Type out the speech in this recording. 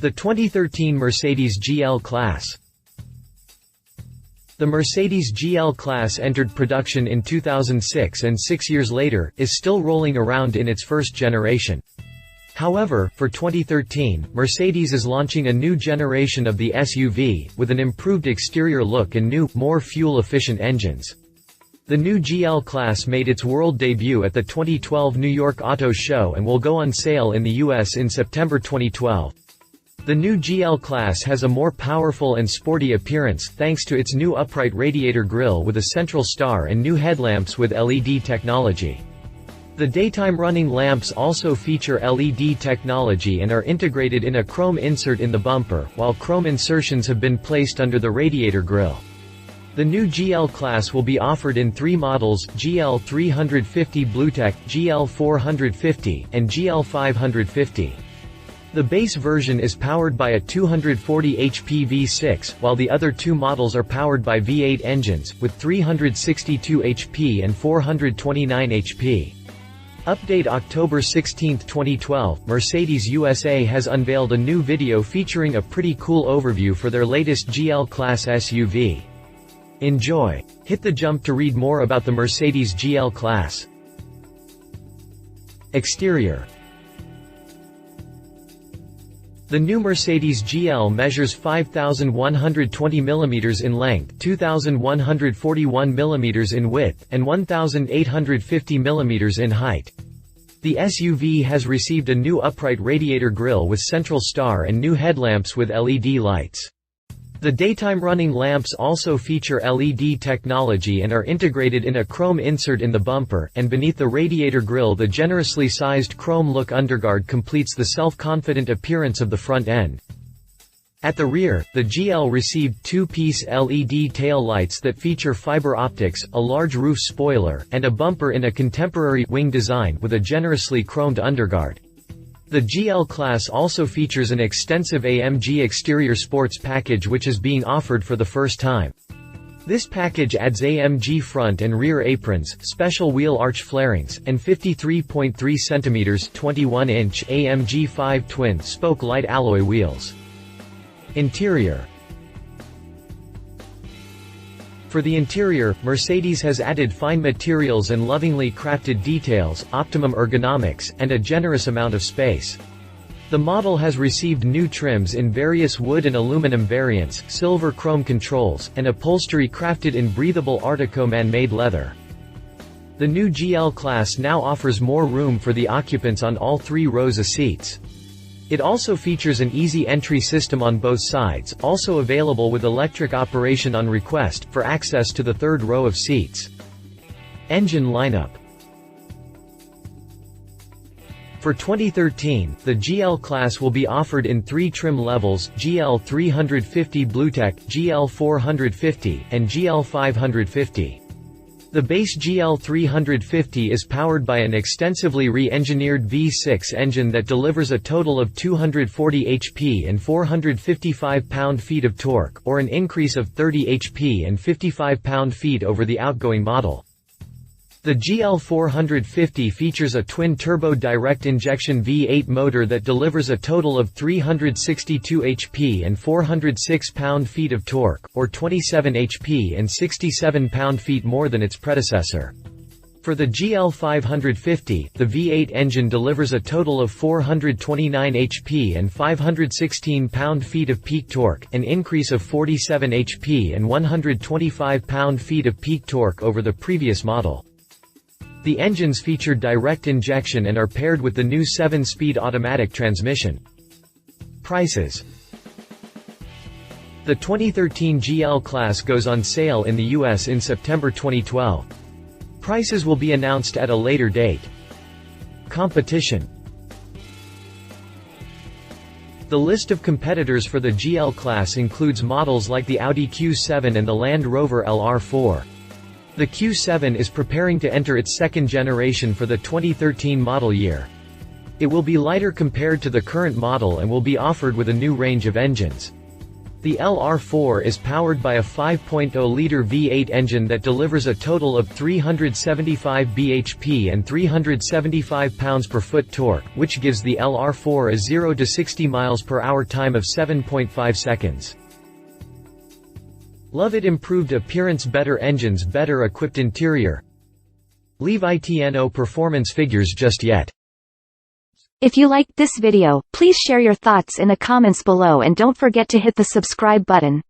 The 2013 Mercedes GL class. The Mercedes GL class entered production in 2006 and 6 years later, is still rolling around in its first generation. However, for 2013, Mercedes is launching a new generation of the SUV, with an improved exterior look and new, more fuel-efficient engines. The new GL class made its world debut at the 2012 New York Auto Show and will go on sale in the US in September 2012. The new GL class has a more powerful and sporty appearance thanks to its new upright radiator grille with a central star and new headlamps with LED technology. The daytime running lamps also feature LED technology and are integrated in a chrome insert in the bumper, while chrome insertions have been placed under the radiator grille. The new GL class will be offered in 3 models: GL350 BlueTEC, GL450, and GL550. The base version is powered by a 240 HP V6, while the other 2 models are powered by V8 engines, with 362 HP and 429 HP. Update October 16, 2012, Mercedes USA has unveiled a new video featuring a pretty cool overview for their latest GL class SUV. Enjoy. Hit the jump to read more about the Mercedes GL class. Exterior. The new Mercedes GL measures 5,120 mm in length, 2,141 mm in width, and 1,850 mm in height. The SUV has received a new upright radiator grille with central star and new headlamps with LED lights. The daytime running lamps also feature LED technology and are integrated in a chrome insert in the bumper, and beneath the radiator grille the generously sized chrome look underguard completes the self-confident appearance of the front end. At the rear, the GL received 2-piece LED tail lights that feature fiber optics, a large roof spoiler, and a bumper in a contemporary wing design with a generously chromed underguard. The GL class also features an extensive AMG exterior sports package which is being offered for the first time. This package adds AMG front and rear aprons, special wheel arch flarings, and 53.3 cm 21-inch AMG 5 twin-spoke light alloy wheels. Interior. For the interior, Mercedes has added fine materials and lovingly crafted details, optimum ergonomics, and a generous amount of space. The model has received new trims in various wood and aluminum variants, silver chrome controls, and upholstery crafted in breathable Artico man-made leather. The new GL class now offers more room for the occupants on all 3 rows of seats. It also features an easy entry system on both sides, also available with electric operation on request, for access to the 3rd row of seats. Engine lineup. For 2013, the GL class will be offered in 3 trim levels: GL350 BlueTEC, GL450, and GL550. The base GL350 is powered by an extensively re-engineered V6 engine that delivers a total of 240 HP and 455 pound-feet of torque, or an increase of 30 HP and 55 pound-feet over the outgoing model. The GL450 features a twin-turbo direct-injection V8 motor that delivers a total of 362 HP and 406 pound-feet of torque, or 27 HP and 67 pound-feet more than its predecessor. For the GL550, the V8 engine delivers a total of 429 HP and 516 pound-feet of peak torque, an increase of 47 HP and 125 pound-feet of peak torque over the previous model. The engines feature direct injection and are paired with the new 7-speed automatic transmission. Prices. The 2013 GL class goes on sale in the US in September 2012. Prices will be announced at a later date. Competition. The list of competitors for the GL class includes models like the Audi Q7 and the Land Rover LR4. The Q7 is preparing to enter its 2nd generation for the 2013 model year. It will be lighter compared to the current model and will be offered with a new range of engines. The LR4 is powered by a 5.0-liter V8 engine that delivers a total of 375 bhp and 375 pounds-per-foot torque, which gives the LR4 a 0 to 60 miles per hour time of 7.5 seconds. Love it improved appearance, better engines, better equipped interior. Leave no performance figures just yet. If you liked this video, please share your thoughts in the comments below and don't forget to hit the subscribe button.